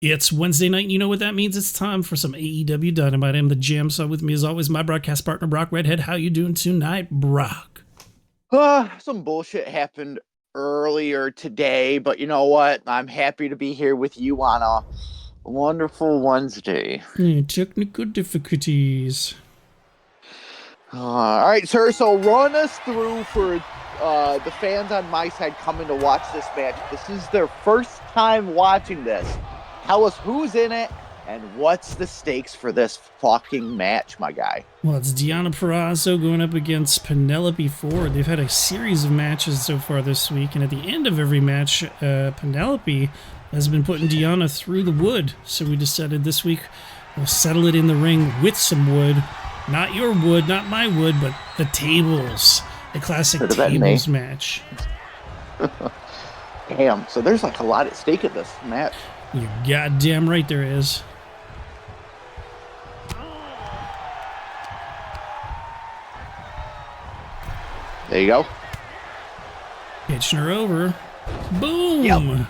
It's Wednesday night, and you know what that means. It's time for some AEW Dynamite. I'm the JamSaw. With me, as always, my broadcast partner, Brock Redhead. How you doing tonight, Brock? Some bullshit happened earlier today, but you know what? I'm happy to be here with you on a wonderful Wednesday. Technical difficulties. All right, sir. So run us through for the fans on my side coming to watch this match. This is their first time watching this. Tell us who's in it and what's the stakes for this fucking match, my guy. Well, it's Deonna Purrazzo going up against Penelope Ford. They've had a series of matches so far this week, and at the end of every match, Penelope has been putting Deonna through the wood. So we decided this week we'll settle it in the ring with some wood. Not your wood, not my wood, but the tables. The classic tables match. Damn, so there's like a lot at stake in this match. You're goddamn right there is. There you go. Pitching her over. Boom! Yep.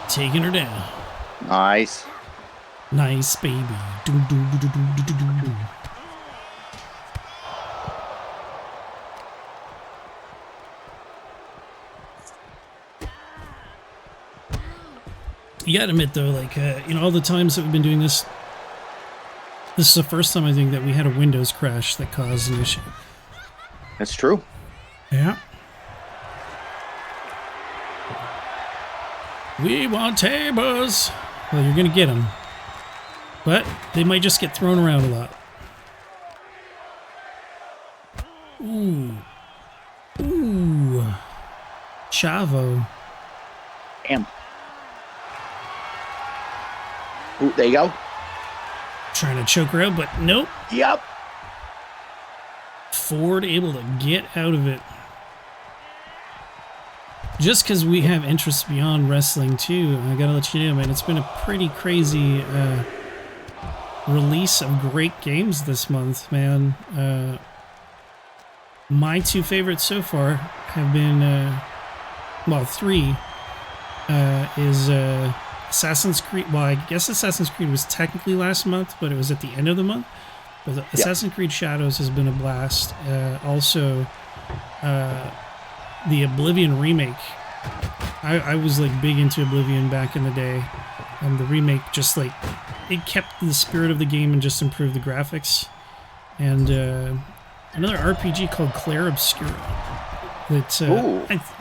Taking her down. Nice. Nice, baby. Do, do, do, do, do, do, do, do. You gotta admit, though, like, all the times that we've been doing this, this is the first time I think that we had a Windows crash that caused an issue. That's true. Yeah. We want tables. Well, you're gonna get them. But they might just get thrown around a lot. Ooh. Ooh. Chavo. Damn. Ooh, there you go. Trying to choke her out, but nope. Yep. Ford able to get out of it. Just because we have interests beyond wrestling, too, I gotta let you know, man, it's been a pretty crazy release of great games this month, man. My two favorites so far have been, well, three, is Assassin's Creed. Well, I guess Assassin's Creed was technically last month, but it was at the end of the month. But Assassin's Creed Shadows has been a blast. Also, the Oblivion remake. I was like big into Oblivion back in the day. The remake just like, it kept the spirit of the game and just improved the graphics. And another RPG called Claire Obscura that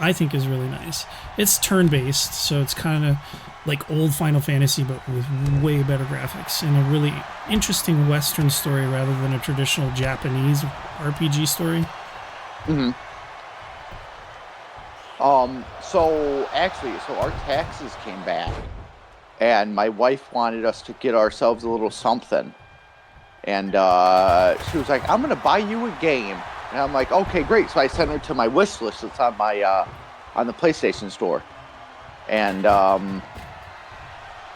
I think is really nice. It's turn-based, so it's kind of like old Final Fantasy, but with way better graphics and a really interesting Western story rather than a traditional Japanese RPG story. Mm-hmm. So our taxes came back, and my wife wanted us to get ourselves a little something, and she was like, "I'm gonna buy you a game," and I'm like, "Okay, great." So I sent her to my wish list that's on my on the PlayStation Store, and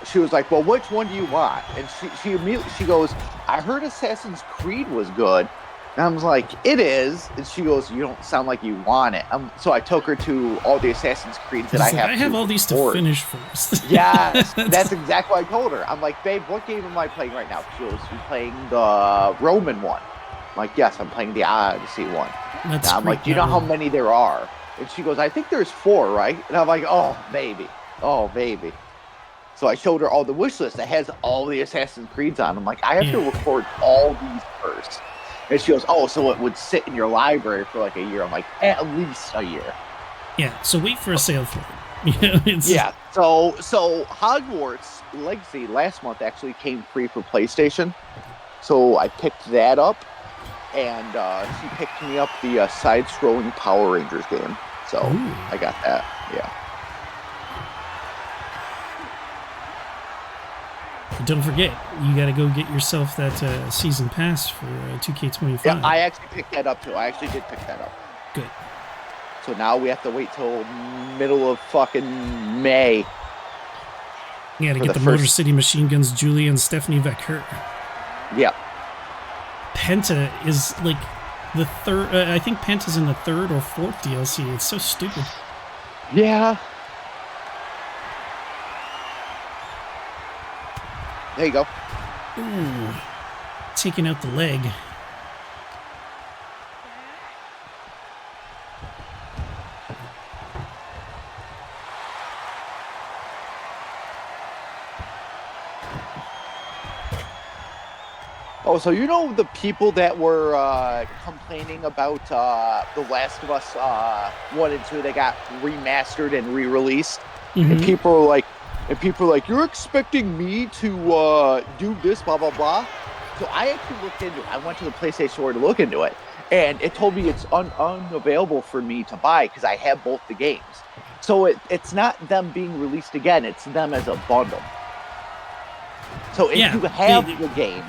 she was like, "Well, which one do you want?" And she immediately goes, "I heard Assassin's Creed was good." And I was like, "It is." And she goes, "You don't sound like you want it." So I took her to all the Assassin's Creeds that I have. I have all these to finish first. Yes, that's exactly what I told her. I'm like, "Babe, what game am I playing right now?" She goes, "I'm playing the Roman one." I'm like, "Yes, I'm playing the Odyssey one." And I'm like, "Do you know how many there are?" And she goes, "I think there's 4, right?" And I'm like, "Oh, baby. Oh, baby." So I showed her all the wish list that has all the Assassin's Creeds on. I'm like, "I have to record all these first." And she goes, "Oh, so it would sit in your library for like a year." I'm like, "At least a year." Yeah, so wait for a sale for it. Yeah, so Hogwarts Legacy last month actually came free for PlayStation. So I picked that up, and she picked me up the side-scrolling Power Rangers game. So I got that, yeah. But don't forget, you got to go get yourself that season pass for 2K25. Yeah, I actually picked that up, too. I actually did pick that up. Good. So now we have to wait till middle of fucking May. Yeah, to get the Motor City Machine Guns, Julie and Stephanie Vecker. Yep. Penta is like the third. I think Penta's in the third or fourth DLC. It's so stupid. Yeah. There you go. Ooh. Taking out the leg. Oh, so you know the people that were complaining about The Last of Us 1 and 2 that got remastered and re-released? Mm-hmm. And people are like, you're expecting me to do this, blah, blah, blah. So I actually looked into it. I went to the PlayStation Store to look into it. And it told me it's unavailable for me to buy because I have both the games. So it's not them being released again. It's them as a bundle. So if you have the game...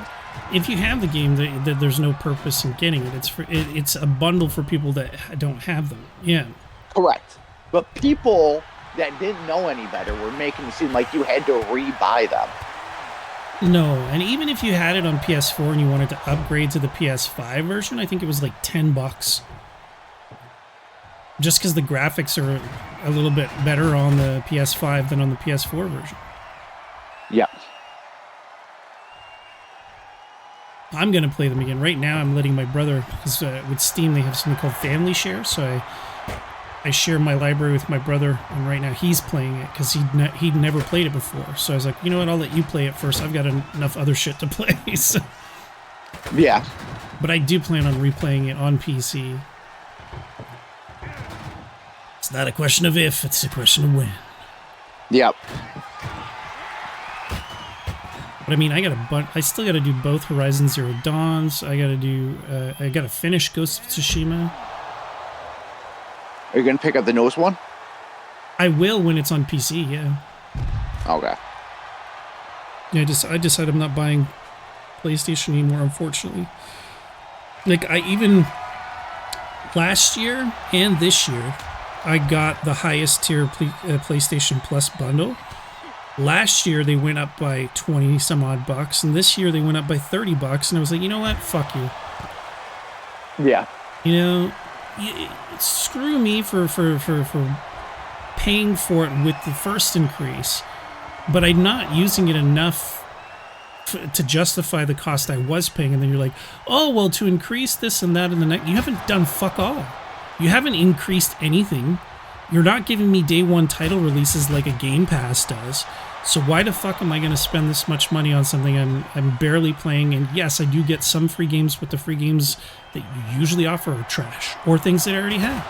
If you have the game, there's no purpose in getting it. It's a bundle for people that don't have them. Yeah. Correct. But people that didn't know any better were making it seem like you had to re-buy them. No, and even if you had it on PS4 and you wanted to upgrade to the PS5 version, I think it was like $10. Just because the graphics are a little bit better on the PS5 than on the PS4 version. Yeah. I'm going to play them again. Right now, I'm letting my brother, because with Steam, they have something called Family Share, so I share my library with my brother, and right now he's playing it, because he'd never played it before. So I was like, you know what, I'll let you play it first. I've got enough other shit to play. So. Yeah. But I do plan on replaying it on PC. It's not a question of if, it's a question of when. Yep. But I mean, I still gotta do both Horizon Zero Dawns. I gotta finish Ghost of Tsushima. Are you gonna pick up the newest one? I will when it's on PC, yeah. Okay. Yeah, I decided I'm not buying PlayStation anymore, unfortunately. Like, last year and this year, I got the highest tier PlayStation Plus bundle. Last year, they went up by 20 some odd bucks, and this year they went up by $30, and I was like, you know what? Fuck you. Yeah. You know, screw me for paying for it with the first increase, but I'm not using it enough to justify the cost I was paying, and then you're like, oh, well, to increase this and that and the next, you haven't done fuck all. You haven't increased anything. You're not giving me day one title releases like a Game Pass does. So why the fuck am I going to spend this much money on something I'm barely playing? And yes, I do get some free games, but the free games that you usually offer are trash or things that I already have.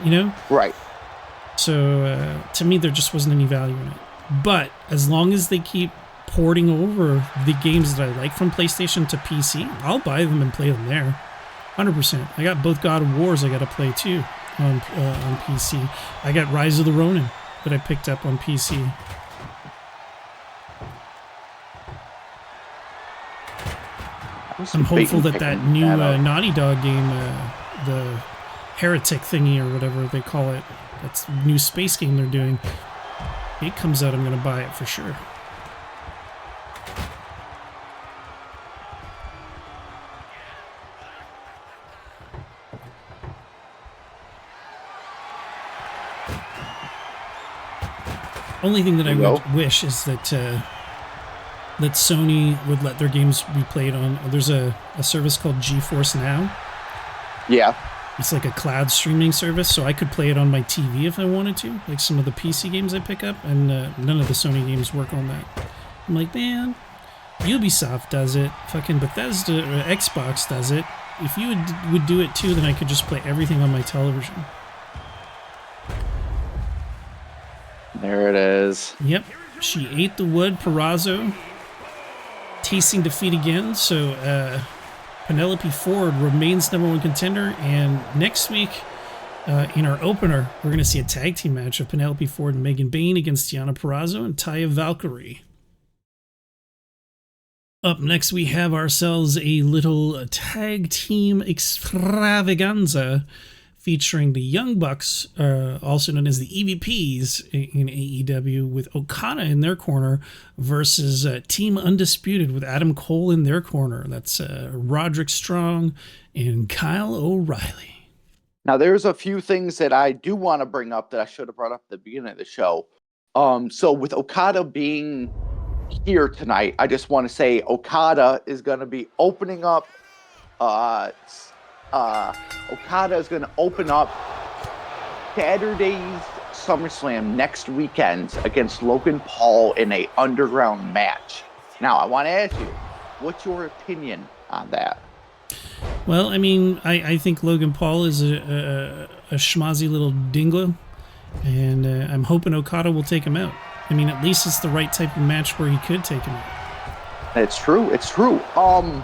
You know? Right. So to me, there just wasn't any value in it. But as long as they keep porting over the games that I like from PlayStation to PC, I'll buy them and play them there. 100%. I got both God of Wars I got to play too. On PC. I got Rise of the Ronin that I picked up on PC. I'm hopeful that new Naughty Dog game, the Heretic thingy or whatever they call it, that's a new space game they're doing. It comes out, I'm going to buy it for sure. Only thing that I would wish is that that Sony would let their games be played on. There's a service called GeForce Now. Yeah. It's like a cloud streaming service, so I could play it on my TV if I wanted to, like some of the PC games I pick up, and none of the Sony games work on that. I'm like, man, Ubisoft does it, fucking Bethesda or Xbox does it. If you would do it too, then I could just play everything on my television. There it is. Yep. She ate the wood, Purrazzo. Tasting defeat again. So Penelope Ford remains #1 contender. And next week, in our opener, we're going to see a tag team match of Penelope Ford and Megan Bayne against Deonna Purrazzo and Taya Valkyrie. Up next, we have ourselves a little tag team extravaganza featuring the Young Bucks, also known as the EVPs in AEW, with Okada in their corner versus Team Undisputed with Adam Cole in their corner. That's Roderick Strong and Kyle O'Reilly. Now, there's a few things that I do want to bring up that I should have brought up at the beginning of the show. So with Okada being here tonight, I just want to say Okada is going to be opening up. Okada is going to open up Saturday's SummerSlam next weekend against Logan Paul in a underground match. Now, I want to ask you, what's your opinion on that? Well, I mean, I think Logan Paul is a schmozzy little dinglo, and I'm hoping Okada will take him out. I mean, at least it's the right type of match where he could take him out. It's true. It's true. I'm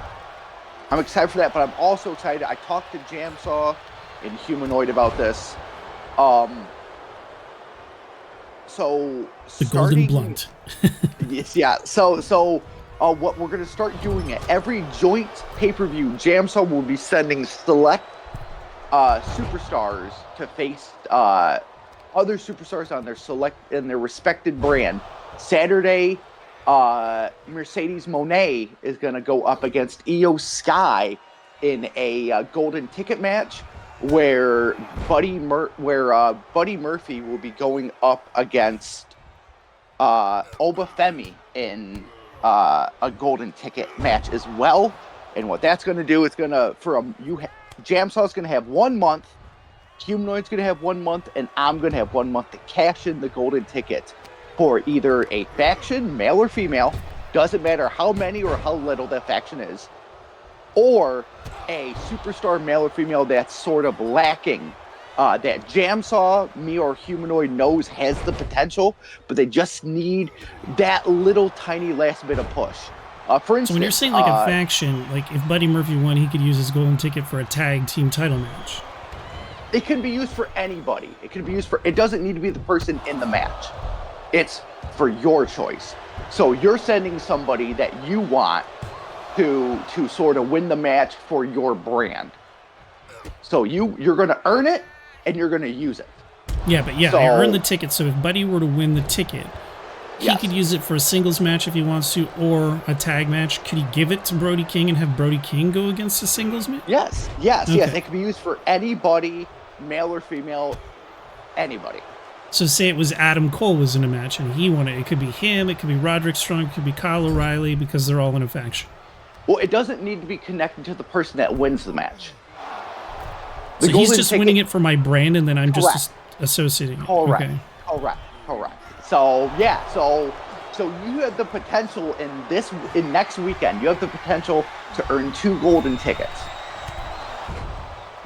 excited for that, but I'm also excited. I talked to JamSaw and Humanoid about this. So the Golden Blunt. Yes, yeah. So what we're going to start doing at every joint pay-per-view, JamSaw will be sending select superstars to face other superstars on their respected brand. Saturday, Mercedes Moné is going to go up against Io Sky in a golden ticket match, where Buddy Murphy will be going up against Obafemi in a golden ticket match as well. And what that's going to do is going to JamSaw's going to have 1 month, Humanoid's going to have 1 month, and I'm going to have 1 month to cash in the golden ticket for either a faction, male or female, doesn't matter how many or how little that faction is, or a superstar, male or female, that's sort of lacking, that JamSaw, me, or Humanoid knows has the potential, but they just need that little tiny last bit of push. For instance, so when you're saying like a faction, like if Buddy Murphy won, he could use his golden ticket for a tag team title match. It can be used for anybody. It doesn't need to be the person in the match. It's for your choice. So you're sending somebody that you want to sort of win the match for your brand. So you're going to earn it and you're going to use it. Yeah, but yeah, I earned the ticket. So if Buddy were to win the ticket, he could use it for a singles match if he wants to, or a tag match. Could he give it to Brody King and have Brody King go against a singles match? Yes. It can be used for anybody, male or female, anybody. So say it was Adam Cole was in a match and he won it. It could be him, it could be Roderick Strong, it could be Kyle O'Reilly, because they're all in a faction. Well, it doesn't need to be connected to the person that wins the match. So he's just winning it for my brand, and then I'm just associating it. Correct. Okay. Correct. So yeah, so you have the potential in next weekend. You have the potential to earn 2 golden tickets.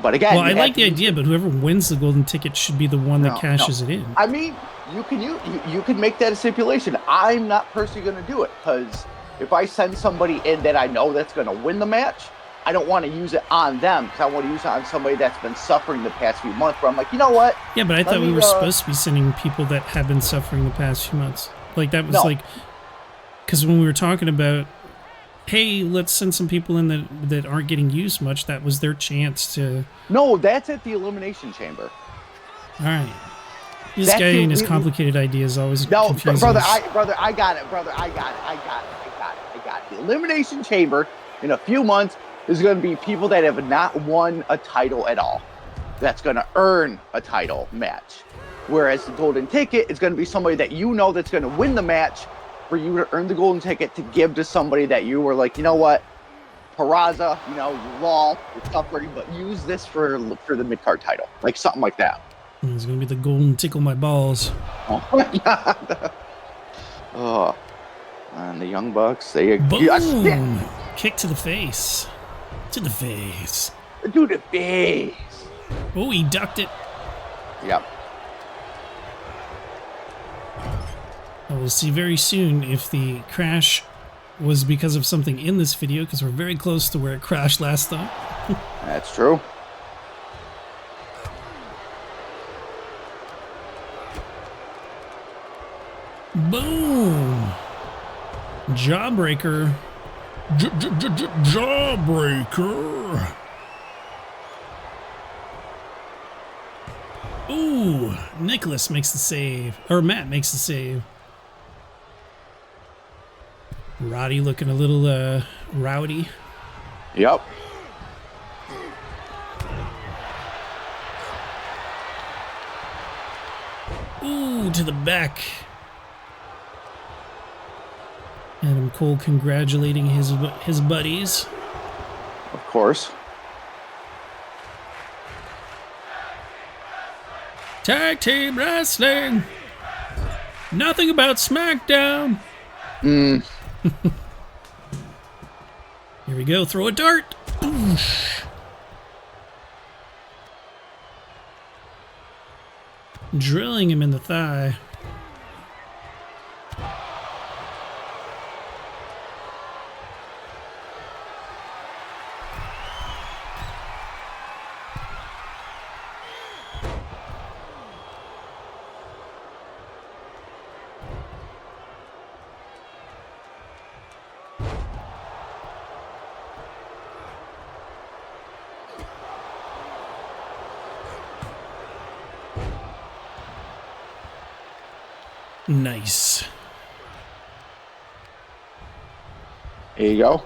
But again, well, I like the idea, but whoever wins the golden ticket should be the one that cashes it in. I mean, you can make that a stipulation. I'm not personally going to do it, because if I send somebody in that I know that's going to win the match, I don't want to use it on them, because I want to use it on somebody that's been suffering the past few months, where I'm like, you know what? Yeah, but I thought we were supposed to be sending people that have been suffering the past few months. Like, that was because when we were talking about, hey, let's send some people in that aren't getting used much, that was their chance to... No, that's at the Elimination Chamber. All right. This guy and his complicated ideas always confusing brother, us. I got it. The Elimination Chamber in a few months is going to be people that have not won a title at all. That's going to earn a title match. Whereas the golden ticket is going to be somebody that you know that's going to win the match, for you to earn the golden ticket to give to somebody that you were like, you know what, Purrazzo, you're long, you're suffering, but use this for the mid-card title. Like something like that. It's going to be the golden tickle my balls. Oh my God. Oh. And the Young Bucks, Boom! Kick to the face. To the face. To the face. Oh, he ducked it. Yep. We'll see very soon if the crash was because of something in this video, because we're very close to where it crashed last time. That's true. Boom! Jawbreaker. Jawbreaker. Ooh, Nicholas makes the save. Or Matt makes the save. Roddy looking a little rowdy. Yep. Ooh, to the back. Adam Cole congratulating his buddies. Of course. Tag team wrestling. Nothing about SmackDown. Here we go. Throw a dart. Boosh. Drilling him in the thigh. Nice. Here you go.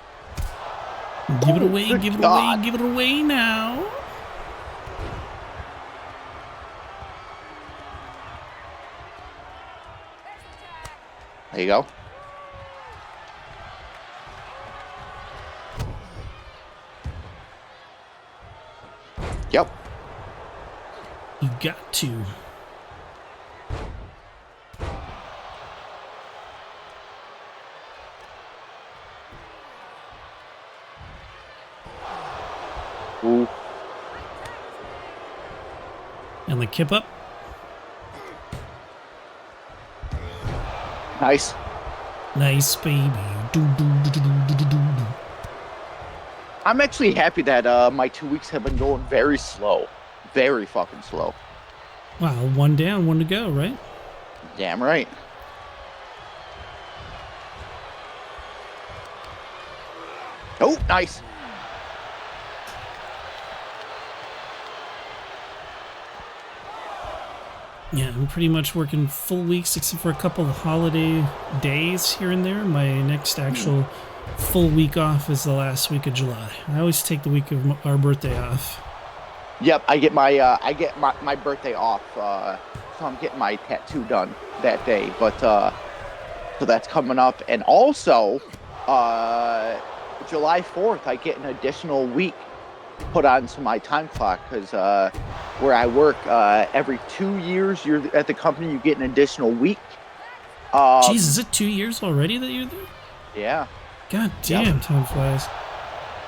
Give it away, good give it God. away, give it away now. There you go. Yep. You got to. Ooh. And the kip up. Nice. Nice, baby. Do, do, do, do, do, do, do, do. I'm actually happy that my 2 weeks have been going very slow. Very fucking slow. Wow, one down, one to go, right? Damn right. Oh, nice. Yeah, I'm pretty much working full weeks except for a couple of holiday days here and there. My next actual full week off is the last week of July. I always take the week of our birthday off. Yep, I get my birthday off, so I'm getting my tattoo done that day. But so that's coming up, and also July 4th, I get an additional week put onto my time clock because where I work, every 2 years you're at the company, you get an additional week. Jeez, is it 2 years already that you're there? Yeah. God damn, time flies.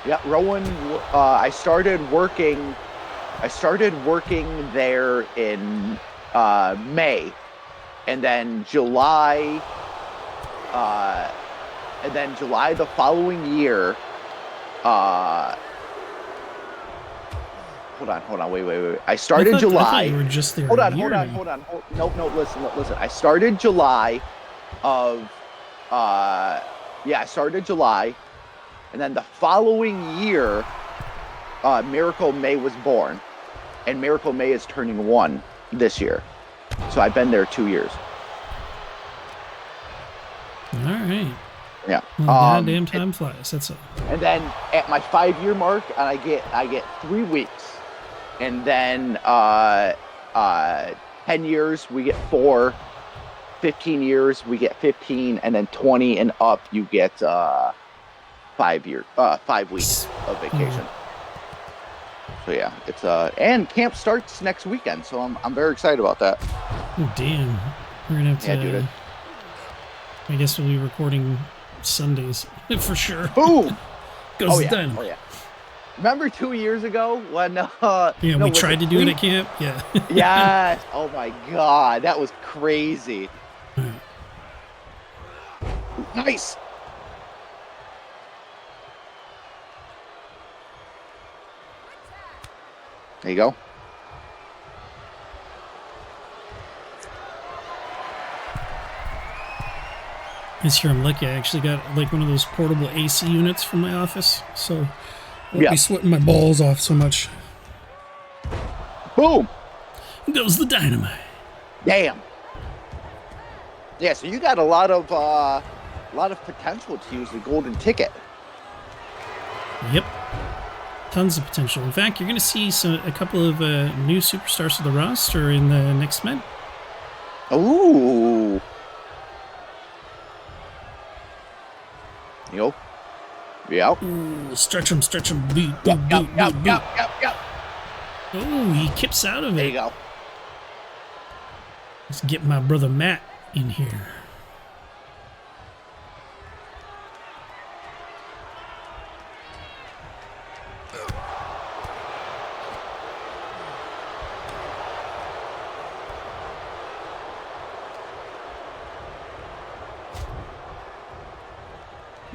Yeah, Rowan. I started working there in May, and then July the following year. Hold on, wait. I started July. I thought you were just there. Hold on. No, listen. I started July of. I started July, and then the following year, Miracle May was born, and Miracle May is turning 1 this year. So I've been there 2 years. All right. Yeah. Well, goddamn time flies. That's all. And then at my 5-year mark, I get 3 weeks, and then 10 years we get 4, 15 years we get 15, and then 20 and up you get 5 weeks of vacation. So yeah, it's and camp starts next weekend, so I'm very excited about that. Oh, damn. We're gonna have to. Yeah, dude. I guess we'll be recording Sundays for sure. Boom. Goes done. Oh yeah. Remember 2 years ago when we tried to do it at camp? Yeah. Yes. Oh my God, that was crazy. Right. Nice. There you go. This year I'm lucky. I actually got like one of those portable AC units from my office, so I won't be sweating my balls off so much. Boom. Goes the dynamite. Damn. Yeah, so you got a lot of potential to use the golden ticket. Yep. Tons of potential. In fact, you're going to see a couple of new superstars to the roster in the next men. Ooh. Yo. Yep. Ooh, stretch him. Boot. Yep. Oh, he kips out of it. There you go. Let's get my brother Matt in here.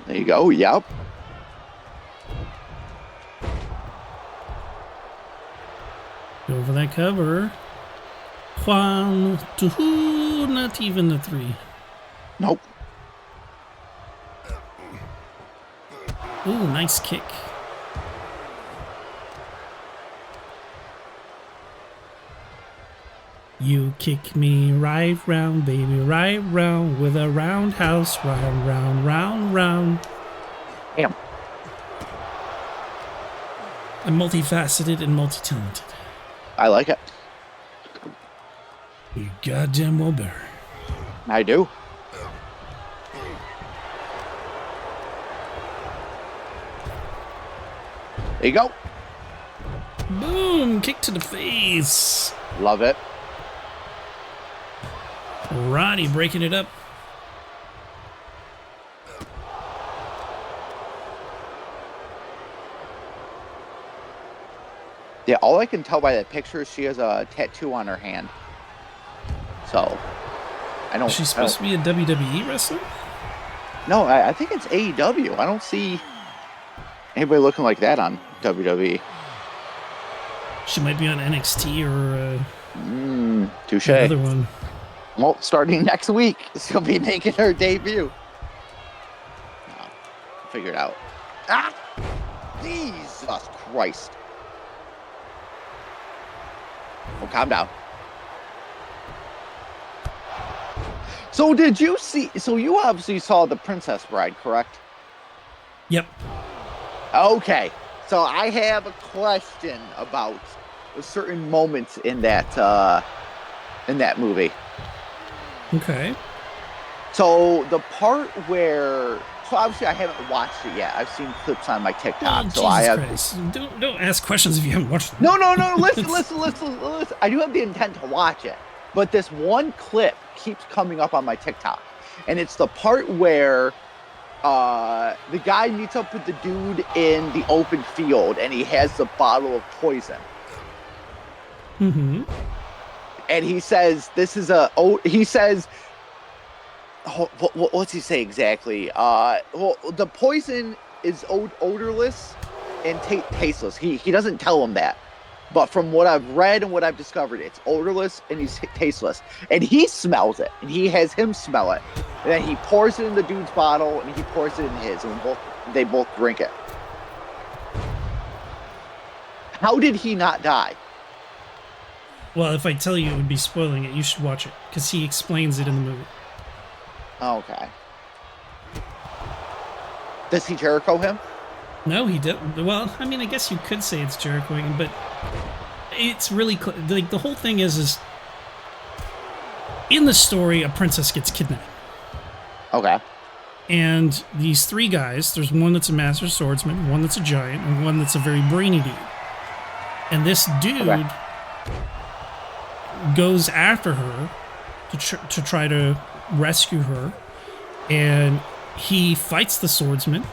There you go. Yep. Go for that cover. 1, 2, not even the 3. Nope. Ooh, nice kick. You kick me right round, baby, right round, with a roundhouse, round. Damn. I'm multifaceted and multi-talented. I like it. You goddamn well better. I do. There you go. Boom! Kick to the face. Love it. Roddy breaking it up. Yeah, all I can tell by that picture is she has a tattoo on her hand. So, I don't... Is she supposed to be a WWE wrestler? No, I think it's AEW. I don't see anybody looking like that on WWE. She might be on NXT or touche. Another one. Well, starting next week, she'll be making her debut. No, figure it out. Ah! Jesus Christ. Oh, calm down. So did you see... So you obviously saw The Princess Bride, correct? Yep. Okay. So I have a question about certain moments in that movie. Okay. So the part where... So obviously I haven't watched it yet. I've seen clips on my TikTok. Oh, so I have... Christ. Don't ask questions if you haven't watched it. No. Listen. I do have the intent to watch it. But this one clip keeps coming up on my TikTok. And it's the part where the guy meets up with the dude in the open field and he has the bottle of poison. Mm-hmm. And he says, what's he say exactly? Well, the poison is odorless and tasteless. He doesn't tell him that. But from what I've read and what I've discovered, it's odorless and he's tasteless. And he smells it, and he has him smell it. And then he pours it in the dude's bottle, and he pours it in his, and they both drink it. How did he not die? Well, if I tell you it would be spoiling it, you should watch it, because he explains it in the movie. Okay. Does he Jericho him? No, he didn't. Well, I mean, I guess you could say it's Jerichoing, but it's really... like, the whole thing is in the story, a princess gets kidnapped. Okay. And these 3 guys, there's one that's a master swordsman, one that's a giant, and one that's a very brainy dude. And this dude goes after her to try to rescue her, and he fights the swordsman.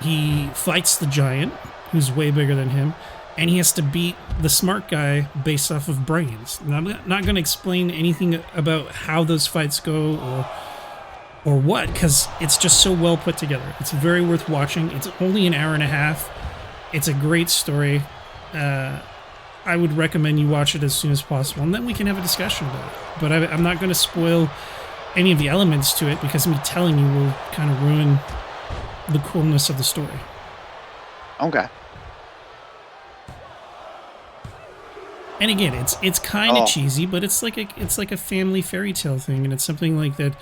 He fights the giant, who's way bigger than him, and he has to beat the smart guy based off of brains. And I'm not going to explain anything about how those fights go or what, because it's just so well put together. It's very worth watching. It's only an hour and a half. It's a great story. I would recommend you watch it as soon as possible, and then we can have a discussion about it. But I'm not going to spoil any of the elements to it, because me telling you will kind of ruin the coolness of the story. And again, it's kind of cheesy, but it's like a family fairy tale thing, and it's something like that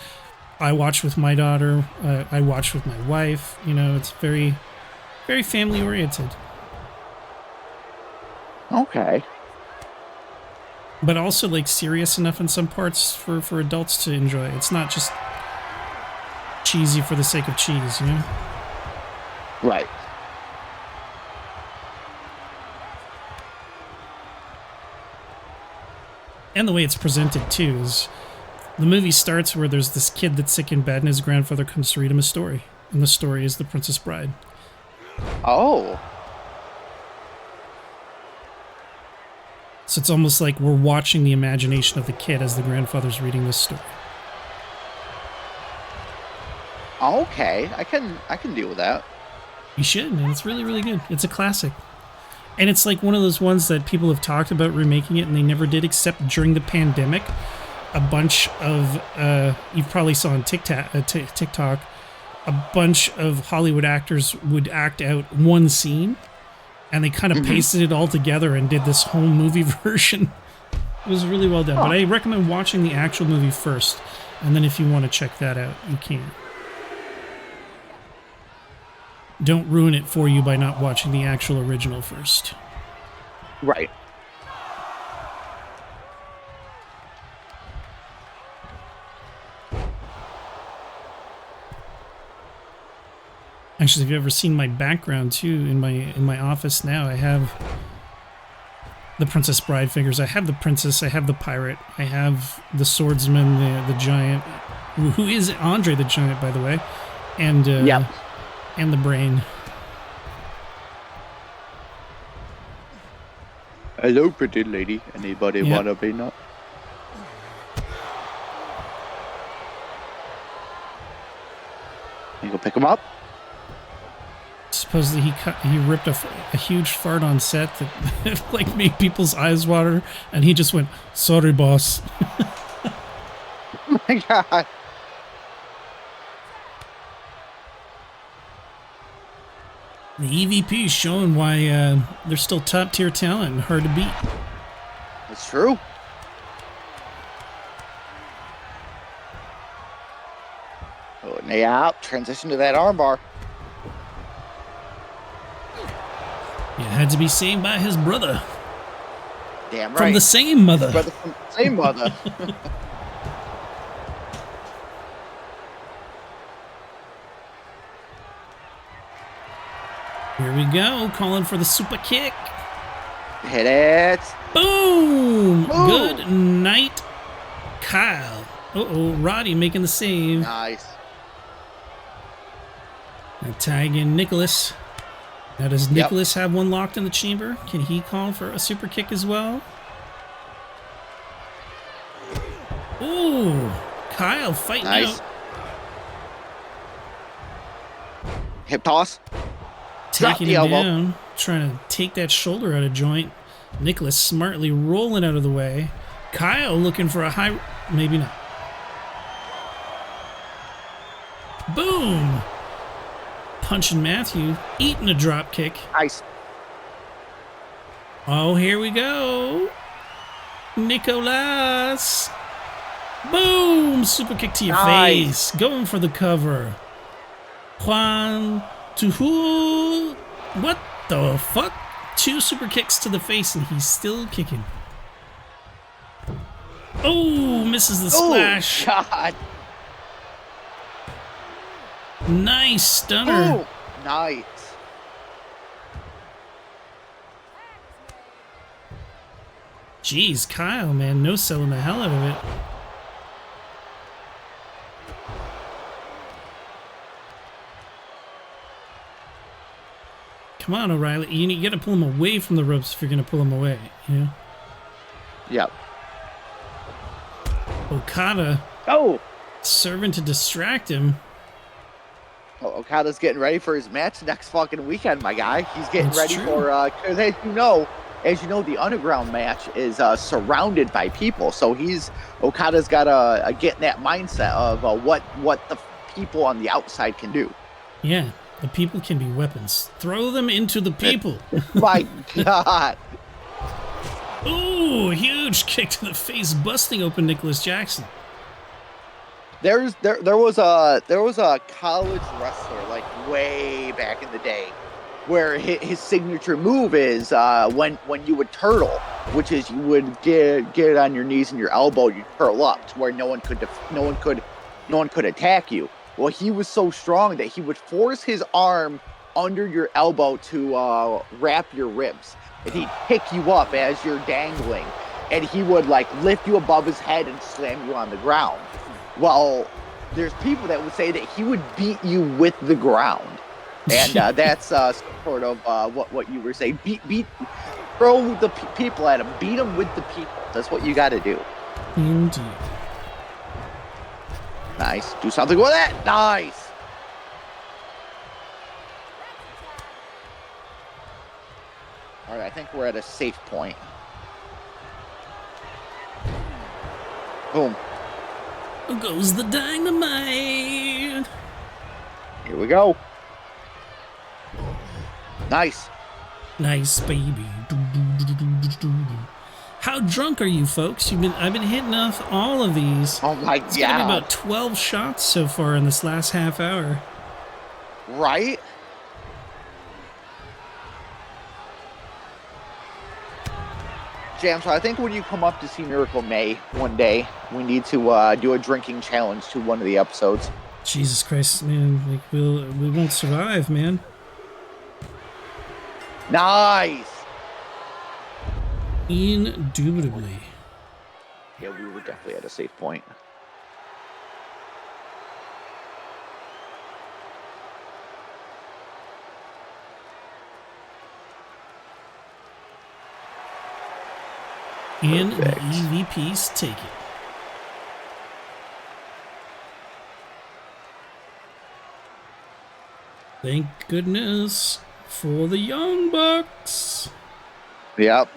I watch with my daughter. I watch with my wife. You know, it's very, very family oriented. Okay. But also like serious enough in some parts for adults to enjoy. It's not just cheesy for the sake of cheese, you know? Right. And the way it's presented, too, is the movie starts where there's this kid that's sick in bed and his grandfather comes to read him a story. And the story is The Princess Bride. Oh. So it's almost like we're watching the imagination of the kid as the grandfather's reading this story. Okay. I can deal with that. You should, man. It's really, really good. It's a classic. And it's like one of those ones that people have talked about remaking it and they never did, except during the pandemic. A bunch of, you probably saw on TikTok, a bunch of Hollywood actors would act out one scene and they kind of pasted it all together and did this whole movie version. It was really well done. But I recommend watching the actual movie first. And then if you want to check that out, you can. Don't ruin it for you by not watching the actual original first. Right. Actually, if you've ever seen my background too, in my office now, I have the Princess Bride figures. I have the princess, I have the pirate, I have the swordsman, the giant, who is Andre the Giant, by the way, and and the brain. Hello, pretty lady. Anybody wanna be not? You go pick him up. Supposedly he ripped a huge fart on set that like made people's eyes water, and he just went, "Sorry, boss." Oh my God. The EVP is showing why they're still top tier talent and hard to beat. That's true. Oh, yeah, transition to that armbar. Yeah, had to be saved by his brother. Damn right. From the same mother. Brother from the same mother. Here we go, calling for the super kick. Hit it. Boom! Boom. Good night, Kyle. Uh-oh, Roddy making the save. Nice. And tag in Nicholas. Now, does Nicholas have one locked in the chamber? Can he call for a super kick as well? Ooh, Kyle fighting out. Hip toss. Taking him down, trying to take that shoulder out of joint. Nicholas smartly rolling out of the way. Kyle looking for a high... Maybe not. Boom! Punching Matthew, eating a drop kick. Nice. Oh, here we go. Nicholas. Boom! Super kick to your face. Going for the cover. Juan to who? What the fuck? 2 super kicks to the face and he's still kicking. Oh, misses the splash. Oh, God. Nice stunner. Oh, nice. Jeez, Kyle, man, no selling the hell out of it. Come on, O'Reilly. You got to pull him away from the ropes if you're going to pull him away, you know? Yep. Okada. Oh. Serving to distract him. Oh, Okada's getting ready for his match next fucking weekend, my guy. He's getting That's ready true. for, because as you know, the Underground match is surrounded by people. So Okada's got to get in that mindset of what the people on the outside can do. Yeah, the people can be weapons. Throw them into the people. My God. Ooh, huge kick to the face, busting open Nicholas Jackson. There was a college wrestler like way back in the day where his signature move is when you would turtle, which is you would get on your knees and your elbow, you'd curl up to where no one could attack you. Well, he was so strong that he would force his arm under your elbow to wrap your ribs, and he'd pick you up as you're dangling, and he would like lift you above his head and slam you on the ground. Well, there's people that would say that he would beat you with the ground. And that's sort of what you were saying. Throw the people at him. Beat them with the people. That's what you got to do. Indeed. Nice. Do something with that. Nice. All right, I think we're at a safe point. Boom. Goes the dynamite. Here we go. Nice. Nice, baby. How drunk are you, folks? I've been hitting off all of these. Oh my god. It's gonna be about 12 shots so far in this last half hour. Right? JamSaw, I think when you come up to see Miracle May one day, we need to do a drinking challenge to one of the episodes. Jesus Christ, man. Like, we won't survive, man. Nice. Indubitably. Yeah, we were definitely at a safe point. And the EVPs take it. Thank goodness for the Young Bucks. Yep.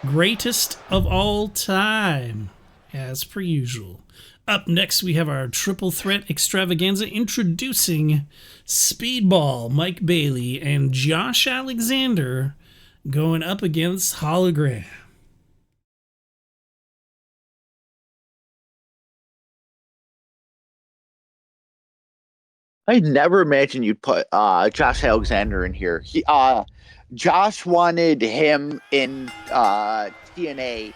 Greatest of all time, as per usual. Up next, we have our triple threat extravaganza introducing Speedball, Mike Bailey, and Josh Alexander going up against Hologram. I never imagined you'd put Josh Alexander in here. Josh wanted him in TNA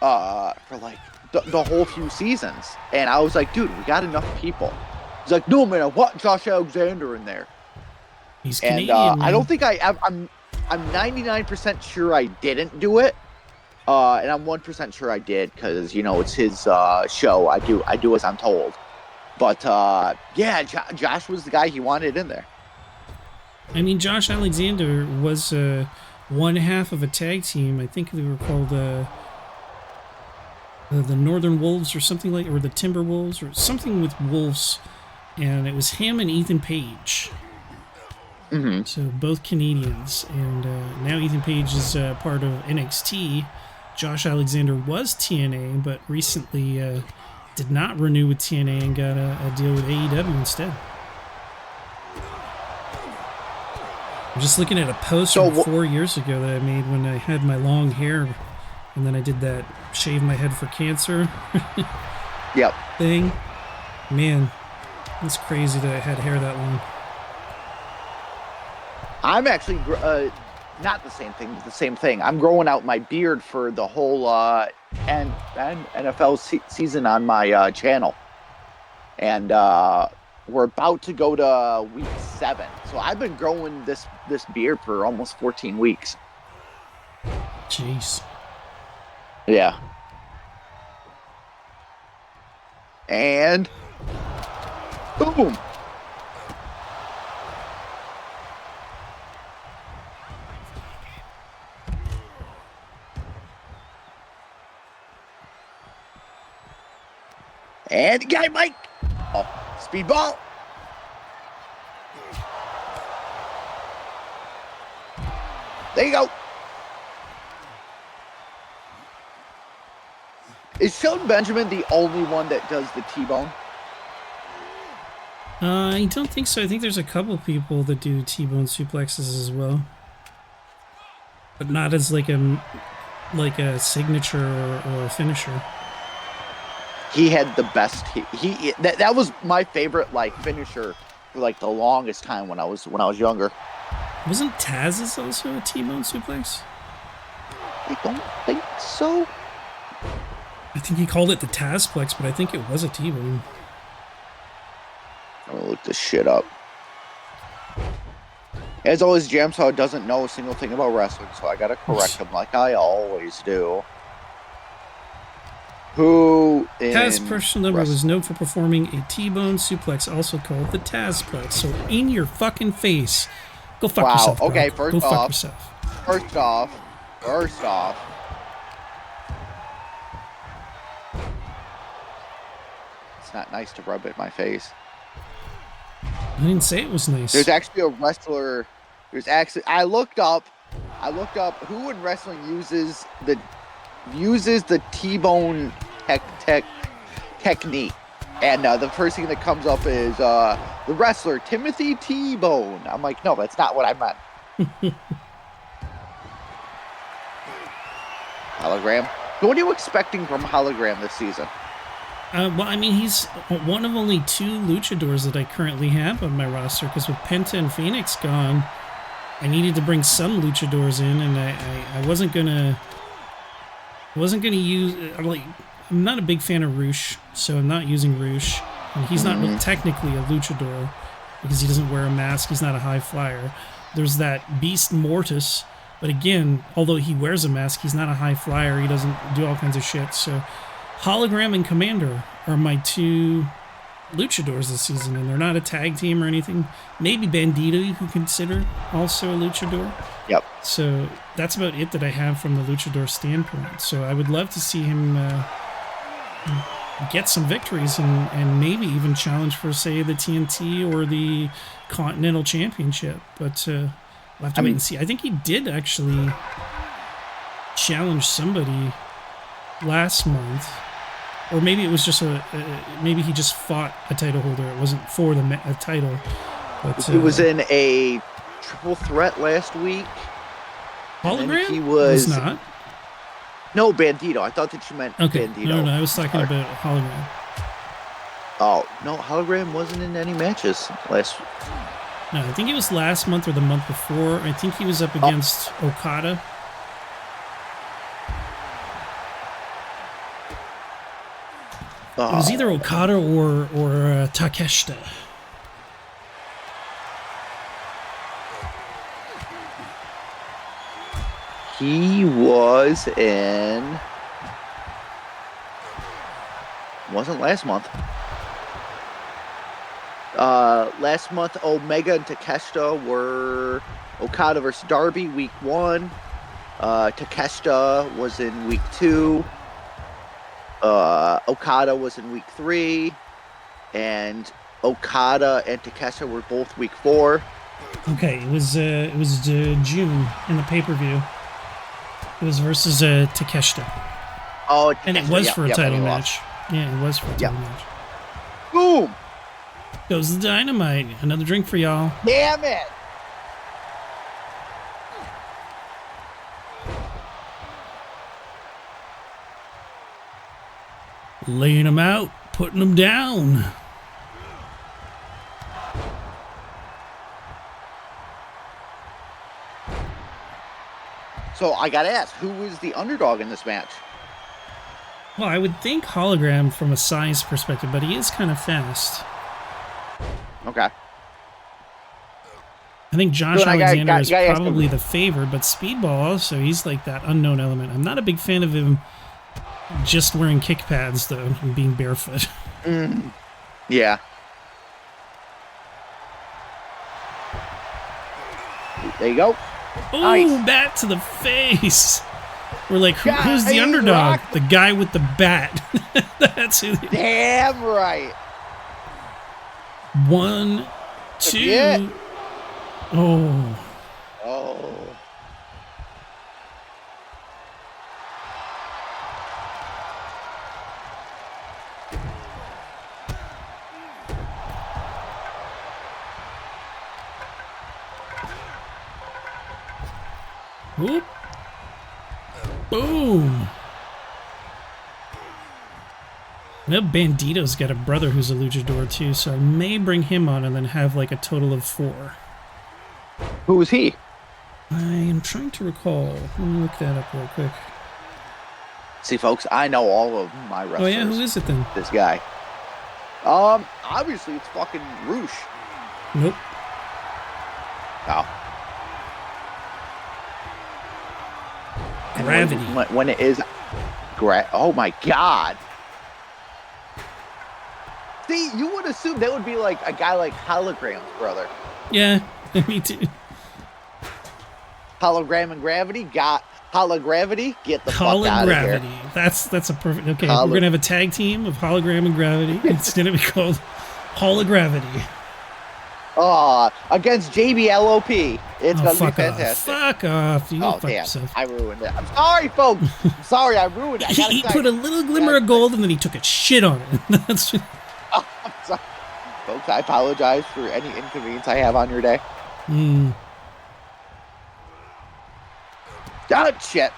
for like the whole few seasons, and I was like, dude, we got enough people. He's like, no man, I want Josh Alexander in there. He's Canadian. And I don't think I'm 99% sure I didn't do it, and I'm 1% sure I did because it's his show. I do as I'm told. But, yeah, Josh was the guy he wanted in there. I mean, Josh Alexander was one half of a tag team. I think they were called the Northern Wolves or something like, or the Timber Wolves or something with wolves. And it was him and Ethan Page. Mm-hmm. So both Canadians. And now Ethan Page is part of NXT. Josh Alexander was TNA, but recently... did not renew with TNA and got a deal with AEW instead. I'm just looking at a post from 4 years ago that I made when I had my long hair, and then I did that shave my head for cancer yep. thing. Man, it's crazy that I had hair that long. I'm actually not the same thing, but the same thing. I'm growing out my beard for the whole and NFL season on my channel, and we're about to go to week 7. So I've been growing this beard for almost 14 weeks. Jeez. Yeah. And boom. And guy Mike. Oh, Speedball. There you go. Is Shelton Benjamin the only one that does the T-bone? I don't think so. I think there's a couple people that do T-bone suplexes as well. But not as like a like a signature or a finisher. He had the best. That was my favorite like finisher for like the longest time when I was younger. Wasn't Taz's also a T-bone suplex? I don't think so. I think he called it the Tazplex, but I think it was a T-bone. I'm gonna look this shit up. As always, JamSaw doesn't know a single thing about wrestling, so I gotta correct him like I always do. Who in Taz's personal number was known for performing a T-bone suplex, also called the Tazplex. So in your fucking face. Go fuck yourself, bro. Okay, Go fuck yourself. First off. It's not nice to rub it in my face. I didn't say it was nice. There's actually a wrestler. I looked up who in wrestling uses the T-bone technique, and the first thing that comes up is the wrestler Timothy T-Bone. I'm like, no, that's not what I meant. Hologram. What are you expecting from Hologram this season? Well, I mean, he's one of only 2 luchadors that I currently have on my roster, because with Penta and Phoenix gone, I needed to bring some luchadors in, and I wasn't gonna use, I'm not a big fan of Roosh, so I'm not using Roosh, and he's not technically a luchador because he doesn't wear a mask. He's not a high flyer. There's that Beast Mortis, but again, although he wears a mask, he's not a high flyer. He doesn't do all kinds of shit. So Hologram and Commander are my 2 luchadors this season, and they're not a tag team or anything. Maybe Bandito you could consider also a luchador. Yep. So that's about it that I have from the luchador standpoint. So I would love to see him get some victories and maybe even challenge for, say, the TNT or the Continental Championship. But we'll have to wait and see. I think he did actually challenge somebody last month. Or maybe it was just maybe he just fought a title holder. It wasn't for a title. But he was in a triple threat last week. Hologram? He was not. No, Bandito. I thought that you meant Bandito. No, I was talking about Hologram. Oh, no, Hologram wasn't in any matches last. No, I think it was last month or the month before. I think he was up against Okada. It was either Okada or Takeshita. He was in. Wasn't last month. Last month, Omega and Takeshita were Okada versus Darby, week 1. Takeshita was in week 2. Okada was in week 3, and Okada and Takeshita were both week 4. Okay, it was June in the pay-per-view. It was versus Takeshita. Oh, and it was for a title match. Yeah, it was for a title match. Boom! Goes the Dynamite. Another drink for y'all. Damn it! Laying them out, putting them down. So I gotta ask, who was the underdog in this match? Well, I would think Hologram from a size perspective, but he is kind of fast. Okay. I think Josh Alexander is probably the favorite, but Speedball also, he's like that unknown element. I'm not a big fan of him just wearing kick pads, though, and being barefoot. Yeah. There you go. Oh, nice. Bat to the face. We're like, who's the underdog? The guy with the bat. That's who. Damn right. 1, 2. Oh. Oh. Whoop. Boom. I know Bandito's got a brother who's a luchador too, so I may bring him on and then have like a total of 4. Who is he? I am trying to recall. Let me look that up real quick. See, folks, I know all of my wrestlers. Oh yeah, who is it then? This guy. Obviously it's fucking Roosh. Nope. Oh. Gravity. When it is... Oh my god. See, you would assume that would be like a guy like Hologram's brother. Yeah, me too. Hologram and Gravity got Hologravity. Get the fuck out of here. That's a perfect. Okay, we're gonna have a tag team of Hologram and Gravity. It's gonna be called Hologravity. Against JBLOP. It's gonna be fantastic. Fuck off. You fuck damn. yourself. I ruined it. I'm sorry, folks. I'm sorry, I ruined it. He put a little glimmer of gold and then he took a shit on it. That's. I'm sorry. Folks, I apologize for any inconvenience I have on your day. God, shit.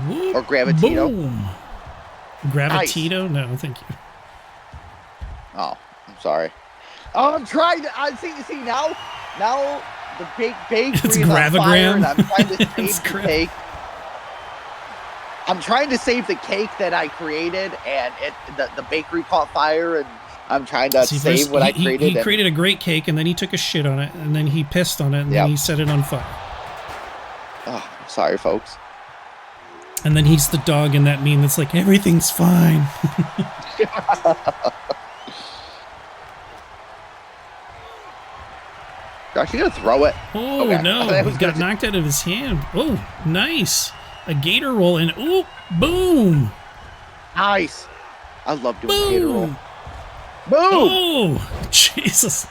Whoop, or Gravitito. Boom. Gravitito? Nice. No, thank you. Oh, I'm sorry. Oh, I'm trying to. See now the bakery is on fire, and I'm trying to save the cake. I'm trying to save the cake that I created, and the bakery caught fire, and I'm trying to save what I created. He created a great cake, and then he took a shit on it, and then he pissed on it, and then he set it on fire. Oh, I'm sorry, folks. And then he's the dog in that meme that's like, everything's fine. Gosh, you gonna throw it? Oh, okay. No, he got knocked out of his hand. Oh, nice. A gator roll, and oh, boom. Nice. I love doing a gator roll. Boom. Oh, Jesus.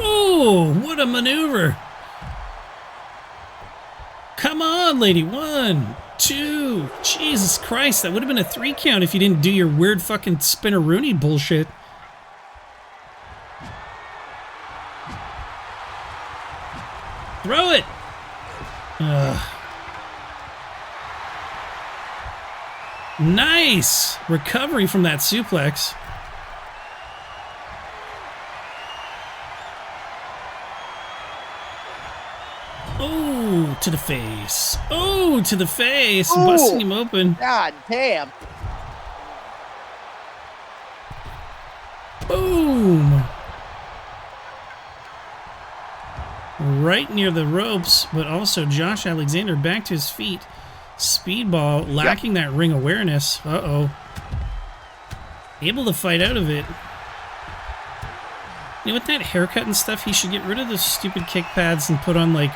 Oh, what a maneuver. Come on, lady. 1, 2. Jesus Christ, that would have been a 3 count if you didn't do your weird fucking spinneroonie bullshit. Throw it. Nice recovery from that suplex. Oh, to the face. Oh, to the face. Ooh, busting him open. God damn. Boom. Right near the ropes, but also Josh Alexander back to his feet. Speedball lacking that ring awareness. Uh-oh. Able to fight out of it. You know, with that haircut and stuff, he should get rid of those stupid kick pads and put on like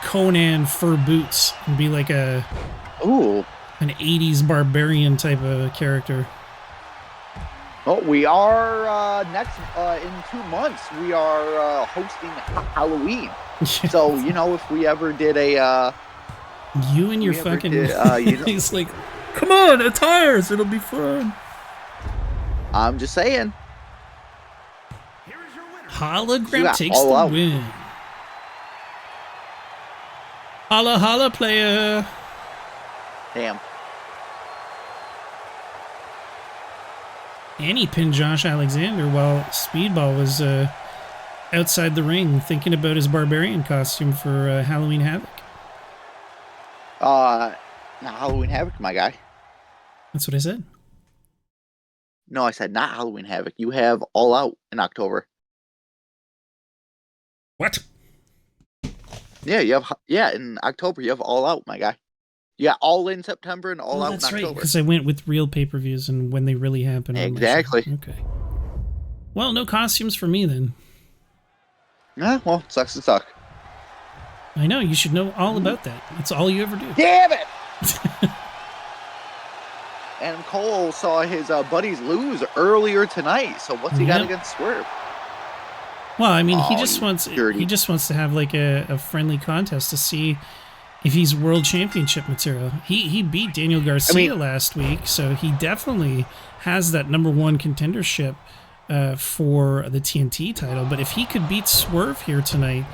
Conan fur boots and be like an 80s barbarian type of character. Oh, we are next in 2 months. We are hosting Halloween. So you know, if we ever did a you and your fucking he's like, come on, attires, it'll be fun. I'm just saying. Hologram takes the win. Holla, holla, player. Damn. And he pinned Josh Alexander while Speedball was outside the ring thinking about his barbarian costume for Halloween Havoc. Not Halloween Havoc, my guy. That's what I said. No, I said not Halloween Havoc. You have All Out in October. What? Yeah, in October you have All Out, my guy. You got All In September and All Out in October. That's right, because I went with real pay-per-views and when they really happen. Exactly. Okay. Well, no costumes for me then. Yeah, well, sucks to suck. I know, you should know all about that. That's all you ever do. Damn it! Adam Cole saw his buddies lose earlier tonight, so what's he got against Swerve? Well, I mean, he just wants to have like a friendly contest to see if he's world championship material. He beat Daniel Garcia last week, so he definitely has that #1 contendership for the TNT title. But if he could beat Swerve here tonight,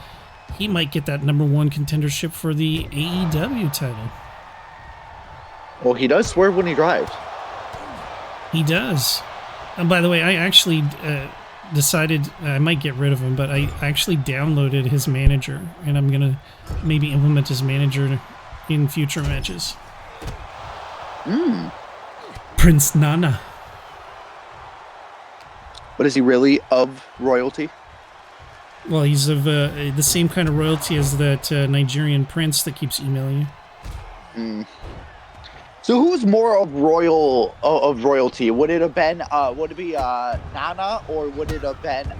he might get that #1 contendership for the AEW title. Well, he does swerve when he drives. He does. And by the way, I actually decided I might get rid of him, but I actually downloaded his manager, and I'm going to maybe implement his manager in future matches. Prince Nana. But is he really of royalty? Well, he's of the same kind of royalty as that Nigerian prince that keeps emailing you. So who's more of royalty? Would it have been would it be Nana, or would it have been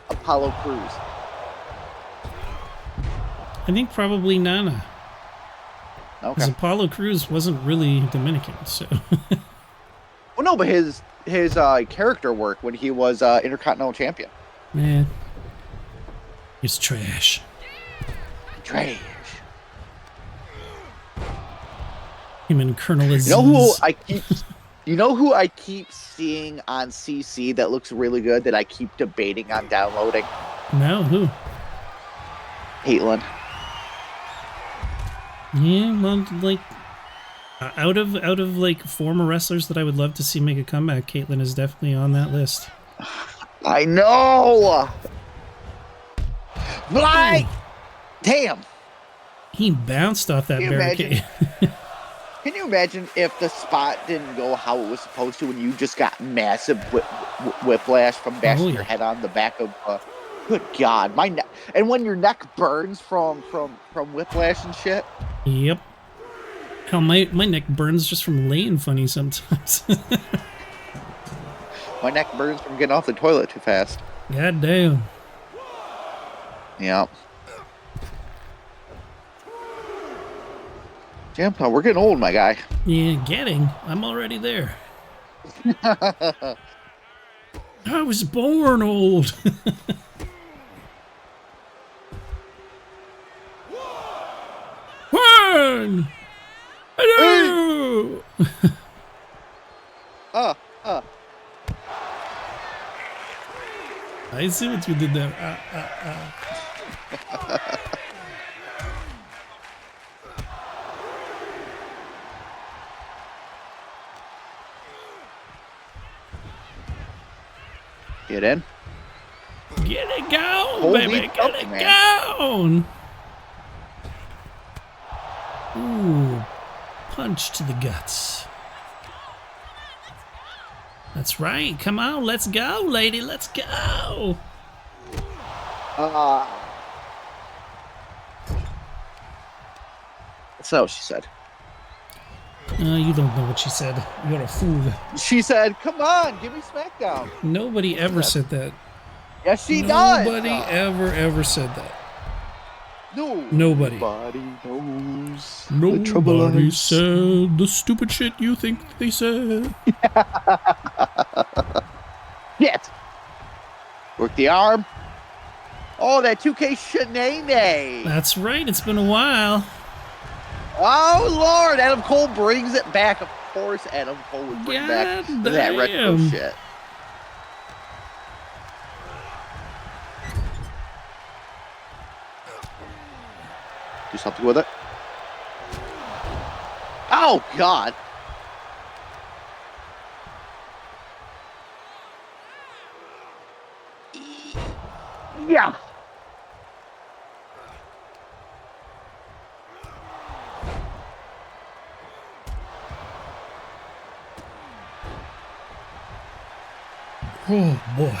Apollo Crews? I think probably Nana. Okay. Because Apollo Crews wasn't really Dominican, so. Well, no, but his character work when he was Intercontinental Champion. Man, it's trash. Trash. Him and Colonel Aziz. You know who I keep seeing on CC that looks really good that I keep debating on downloading? No, who? Caitlyn. Yeah, well, like out of like former wrestlers that I would love to see make a comeback, Caitlyn is definitely on that list. I know. But damn. He bounced off that barricade. Can you imagine if the spot didn't go how it was supposed to, and you just got massive whiplash from bashing your head on the back of? Good God, my neck! And when your neck burns from whiplash and shit. Yep. Hell, my neck burns just from laying funny sometimes. My neck burns from getting off the toilet too fast. God damn. Yeah. JamSaw, we're getting old, my guy. Yeah, getting. I'm already there. I was born old. One! Hello! I see what you did there. Get in. Get it going, baby. Get it going. Ooh. Punch to the guts. That's right. Come on. Let's go, lady. Let's go. That's not what she said. You don't know what she said. You're a fool. She said, come on, give me SmackDown. Nobody ever said that. Yes, she does. Nobody ever said that. No. Nobody. Nobody knows. Nobody said the stupid shit you think they said. Yes. Work the arm. Oh, that 2K shenanay. That's right. It's been a while. Oh, Lord. Adam Cole brings it back. Of course, Adam Cole would bring back that retro shit. Do something with it. Oh, God. Yeah. Oh, boy.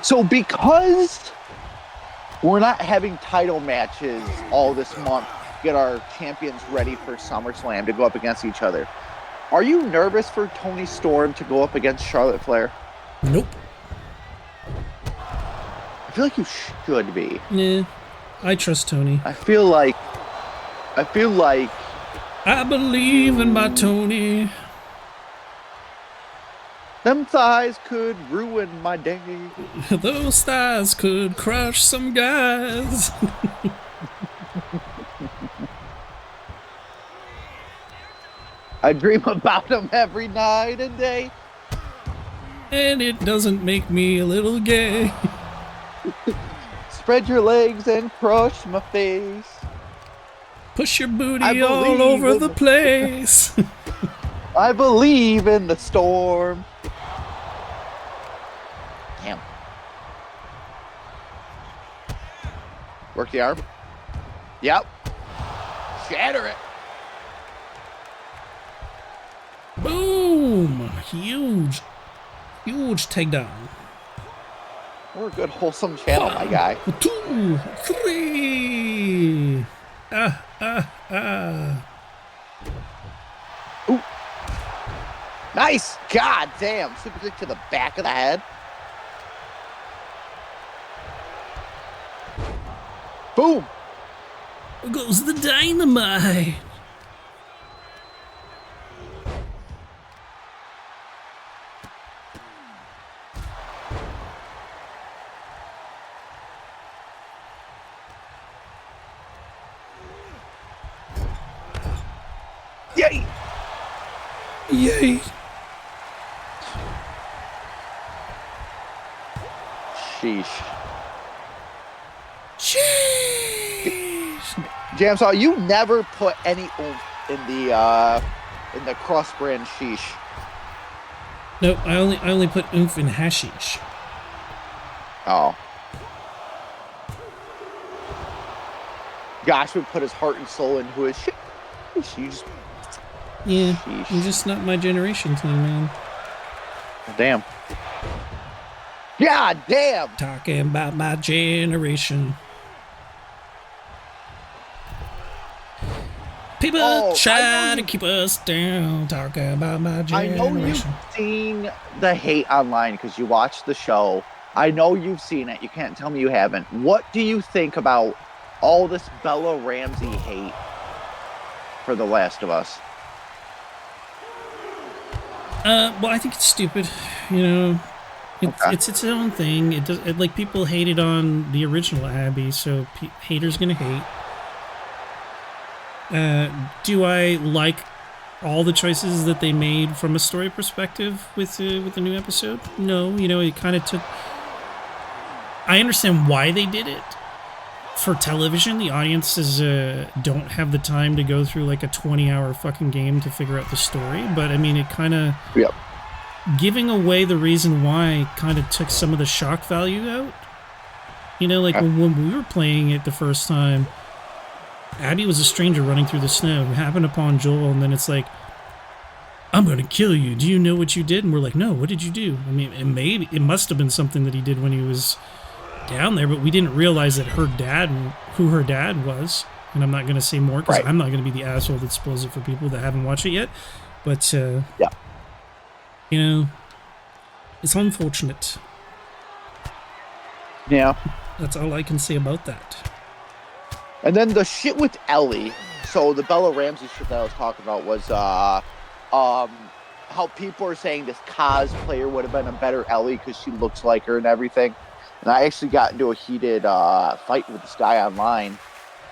So because we're not having title matches all this month, get our champions ready for SummerSlam to go up against each other, are you nervous for Toni Storm to go up against Charlotte Flair? Nope. I feel like you should be. Yeah, I trust Toni. I feel like I believe in my Toni. Them thighs could ruin my day. Those thighs could crush some guys. I dream about them every night and day. And it doesn't make me a little gay. Spread your legs and crush my face. Push your booty all over the place. I believe in the storm. Damn. Work the arm. Yep. Shatter it. Boom. Huge takedown. We're a good, wholesome channel, my guy. 2, 3. Ooh. Nice. God damn. Super kick to the back of the head. Boom. There goes the dynamite. Yay! Yay! Sheesh. Sheesh! JamSaw, you never put any oomph in the cross-brand sheesh. No, I only put oomph in hashish. Oh. Josh would put his heart and soul into his sheesh. Yeah, sheesh. I'm just not my generation thing, man. Damn. God damn! Talking about my generation. People try to keep us down. Talking about my generation. I know you've seen the hate online because you watched the show. I know you've seen it. You can't tell me you haven't. What do you think about all this Bella Ramsey hate for The Last of Us? Well, I think it's stupid. You know, it's its own thing. It does. Like, people hated on the original Abby, so haters gonna hate. Do I like all the choices that they made from a story perspective with the new episode? No, you know, it kind of took. I understand why they did it. For television, the audiences don't have the time to go through like a 20-hour fucking game to figure out the story. But I mean, it kind of giving away the reason why kind of took some of the shock value out. You know, like when we were playing it the first time, Abby was a stranger running through the snow. It happened upon Joel, and then it's like, I'm going to kill you. Do you know what you did? And we're like, no, what did you do? I mean, it must have been something that he did when he was down there, but we didn't realize that who her dad was. And I'm not going to say more because I'm not going to be the asshole that spoils it for people that haven't watched it yet. But, you know, it's unfortunate. Yeah. That's all I can say about that. And then the shit with Ellie. So the Bella Ramsey shit that I was talking about was how people are saying this cosplayer would have been a better Ellie because she looks like her and everything. And I actually got into a heated fight with this guy online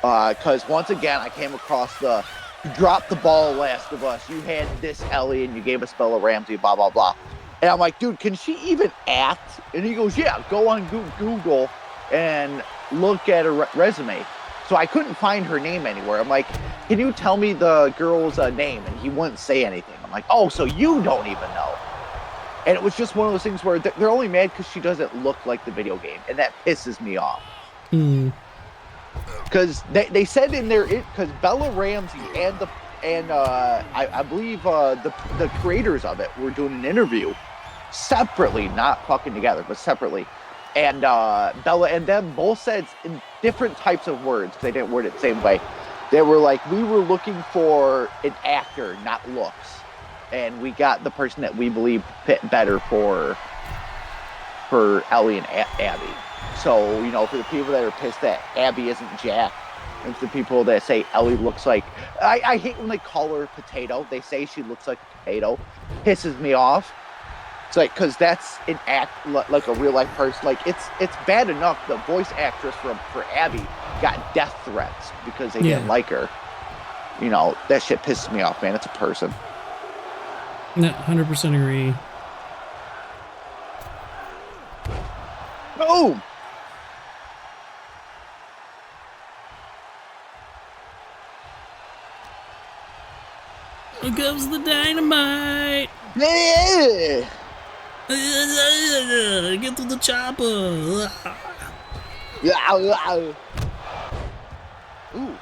because once again I came across you dropped the ball, Last of Us. You had this Ellie and you gave us Bella Ramsey, blah blah blah. And I'm like, dude, can she even act? And he goes, yeah, go on Google and look at her resume. So I couldn't find her name anywhere. I'm like, can you tell me the girl's name? And he wouldn't say anything. I'm like, oh, so you don't even know. And it was just one of those things where they're only mad because she doesn't look like the video game. And that pisses me off. Because they said in there, because Bella Ramsey and I believe the creators of it were doing an interview separately, not fucking together, but separately. And Bella and them both said in different types of words, because they didn't word it the same way. They were like, we were looking for an actor, not looks. And we got the person that we believe fit better for Ellie and Abby. So, you know, for the people that are pissed that Abby isn't Jack, and for the people that say Ellie looks like... I hate when they call her potato. They say she looks like a potato. Pisses me off. It's like, because that's an act like a real life person. Like it's bad enough the voice actress for Abby got death threats because they didn't like her. You know, that shit pisses me off, man. It's a person. No, 100% agree. Boom! Here comes the dynamite! Yeah! Get to the chopper! Ooh.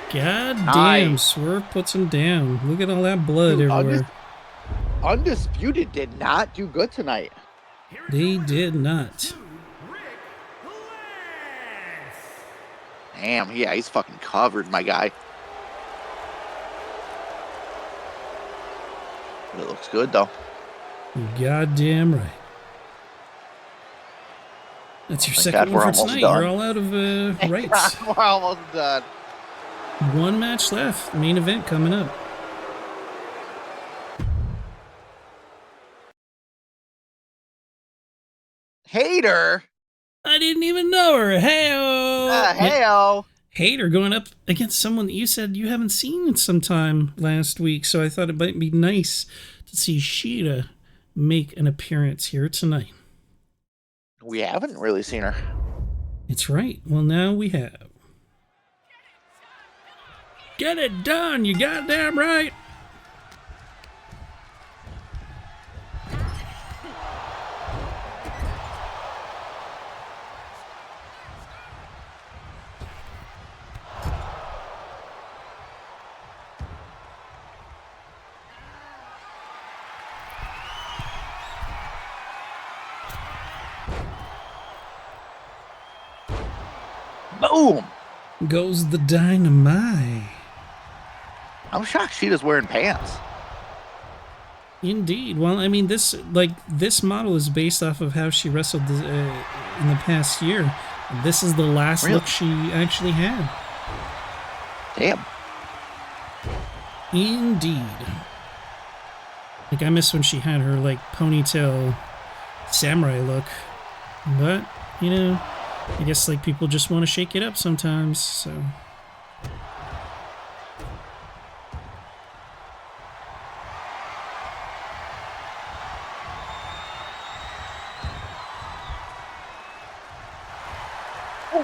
God damn, Swerve puts him down. Look at all that blood everywhere. Undisputed did not do good tonight. They did not. Damn, yeah, he's fucking covered, my guy. It looks good, though. Goddamn right. That's your second one for tonight. You're all out of rights. We're almost done. One match left. Main event coming up. Hayter? I didn't even know her. Hey-o. Hey-o. Hayter going up against someone that you said you haven't seen sometime last week, so I thought it might be nice to see Shida make an appearance here tonight. We haven't really seen her. It's right. Well, now we have. Get it done, you goddamn right. Boom! Goes the dynamite. I'm shocked Shida's wearing pants. Indeed. Well, I mean, this model is based off of how she wrestled in the past year. This is the last look she actually had. Damn. Indeed. Like, I miss when she had her, like, ponytail samurai look. But, you know, I guess, like, people just want to shake it up sometimes, so...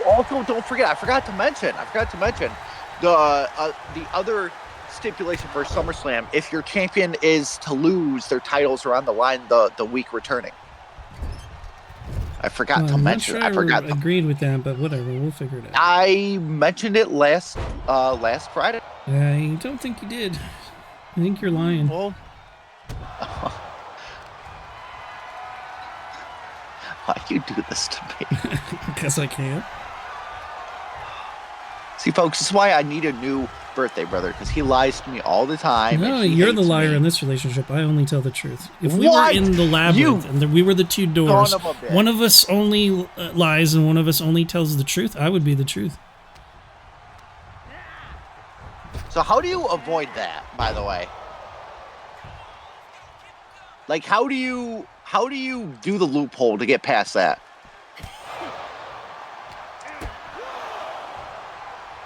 Also, don't forget, I forgot to mention the other stipulation for SummerSlam. If your champion is to lose, their titles are on the line the week returning. I forgot to mention. I agreed with that, but whatever, we'll figure it out. I mentioned it last Friday. I don't think you did. I think you're lying. Well, why do you do this to me? Because I can. See, folks, this is why I need a new birthday brother, because he lies to me all the time. No, you're the liar in this relationship. I only tell the truth. If we were in the labyrinth and we were the two doors, one of us only lies and one of us only tells the truth, I would be the truth. So how do you avoid that, by the way? Like, how do you do the loophole to get past that?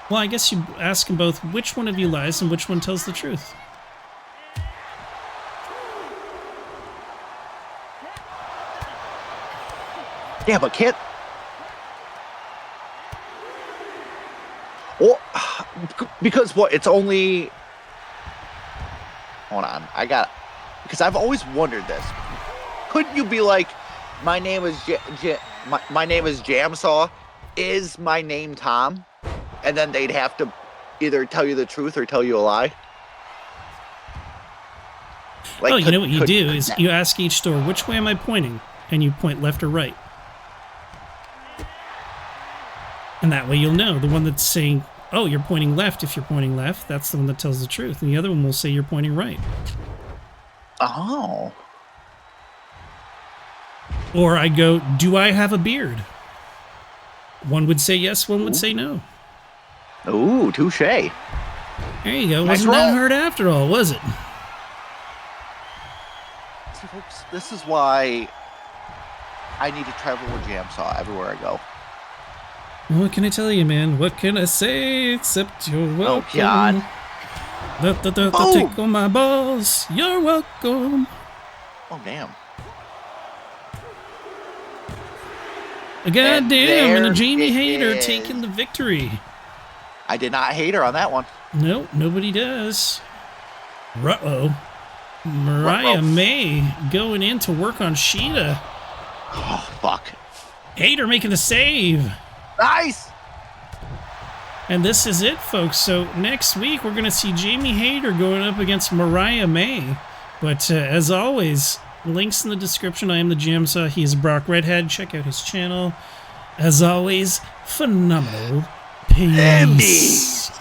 Well, I guess you ask them both which one of you lies and which one tells the truth. Yeah, but can't... Well, because what? It's only... Hold on, because I've always wondered this. Couldn't you be like, my name is my name is JamSaw. Is my name Tom? And then they'd have to either tell you the truth or tell you a lie. Like, oh, you know what you do is you ask each store, which way am I pointing? And you point left or right. And that way you'll know. The one that's saying, oh, you're pointing left, if you're pointing left, that's the one that tells the truth. And the other one will say you're pointing right. Oh. Or I go, do I have a beard? One would say yes, one would say no. Ooh, touche. There you go. Wasn't that hard after all, was it? See, folks, this is why I need to travel with JamSaw everywhere I go. What can I tell you, man? What can I say except you're welcome? Oh, God. Take on my balls. You're welcome. Oh, damn. A goddamn, and a Jamie Hayter taking the victory. I did not hate her on that one. Nope, nobody does. Ruh-oh. Mariah May going in to work on Shida. Oh, fuck. Hayter making the save. Nice. And this is it, folks. So next week, we're going to see Jamie Hayter going up against Mariah May. But as always, links in the description. I am the JamSaw. He is Brock Redhead. Check out his channel. As always, phenomenal. Peace.